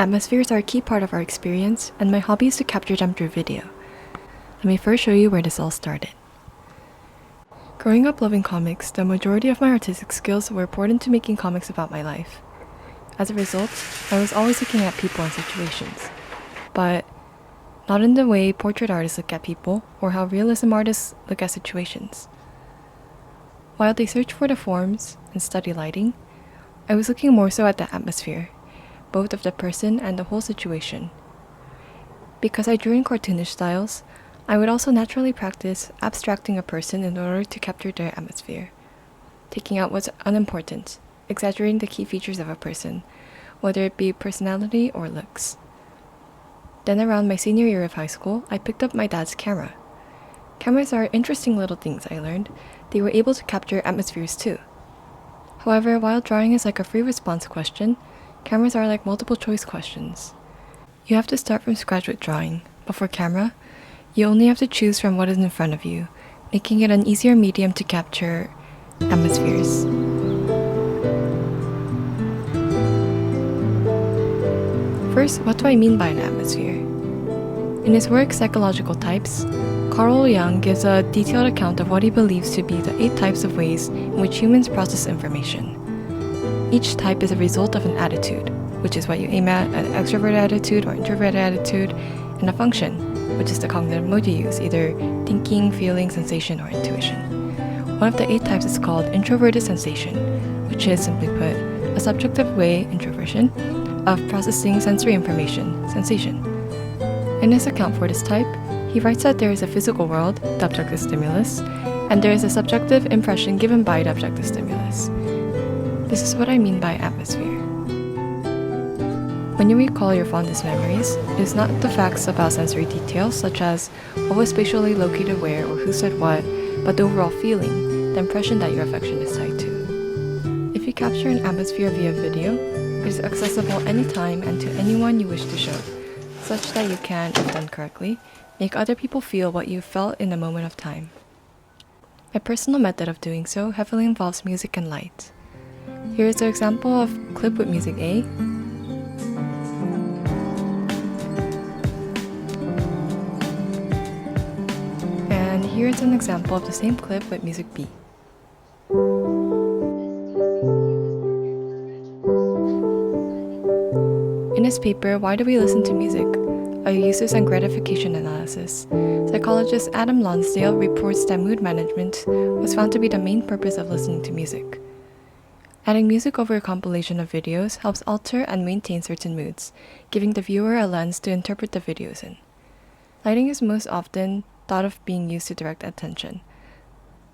Atmospheres are a key part of our experience, and my hobby is to capture them through video. Let me first show you where this all started. Growing up loving comics, the majority of my artistic skills were poured into making comics about my life. As a result, I was always looking at people and situations, but not in the way portrait artists look at people or how realism artists look at situations. While they search for the forms and study lighting, I was looking more so at the atmosphere, both of the person and the whole situation. Because I drew in cartoonish styles, I would also naturally practice abstracting a person in order to capture their atmosphere, taking out what's unimportant, exaggerating the key features of a person, whether it be personality or looks. Then around my senior year of high school, I picked up my dad's camera. Cameras are interesting little things, I learned. They were able to capture atmospheres too. However, while drawing is like a free response question, cameras are like multiple choice questions. You have to start from scratch with drawing, but for camera, you only have to choose from what is in front of you, making it an easier medium to capture atmospheres. First, what do I mean by an atmosphere? In his work Psychological Types, Carl Jung gives a detailed account of what he believes to be the 8 types of ways in which humans process information. Each type is a result of an attitude, which is what you aim at, an extroverted attitude or introverted attitude, and a function, which is the cognitive mode you use, either thinking, feeling, sensation, or intuition. One of the 8 types is called introverted sensation, which is, simply put, a subjective way, introversion, of processing sensory information, sensation. In his account for this type, he writes that there is a physical world, the objective stimulus, and there is a subjective impression given by the objective stimulus. This is what I mean by atmosphere. When you recall your fondest memories, it is not the facts about sensory details such as what was spatially located where or who said what, but the overall feeling, the impression that your affection is tied to. If you capture an atmosphere via video, it is accessible anytime and to anyone you wish to show, such that you can, if done correctly, make other people feel what you felt in a moment of time. My personal method of doing so heavily involves music and light. Here is an example of clip with music A, and here is an example of the same clip with music B. In his paper, Why Do We Listen to Music? A Uses and Gratification Analysis, psychologist Adam Lonsdale reports that mood management was found to be the main purpose of listening to music. Adding music over a compilation of videos helps alter and maintain certain moods, giving the viewer a lens to interpret the videos in. Lighting is most often thought of being used to direct attention.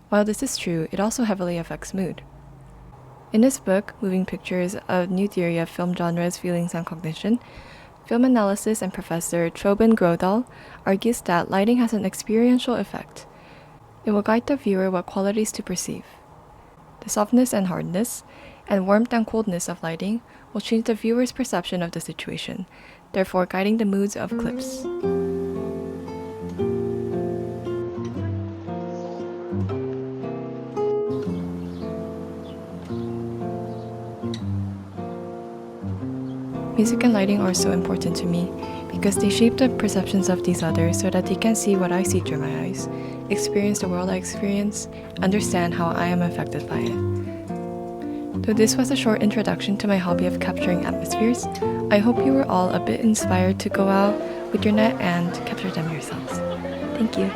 While this is true, it also heavily affects mood. In this book, Moving Pictures, a new theory of film genres, feelings, and cognition, film analysis and professor Trobin Grodal argues that lighting has an experiential effect. It will guide the viewer what qualities to perceive. The softness and hardness, and warmth and coldness of lighting will change the viewer's perception of the situation, therefore guiding the moods of clips. Music and lighting are so important to me because they shape the perceptions of these others so that they can see what I see through my eyes, experience the world I experience, understand how I am affected by it. Though this was a short introduction to my hobby of capturing atmospheres, I hope you were all a bit inspired to go out with your net and capture them yourselves. Thank you.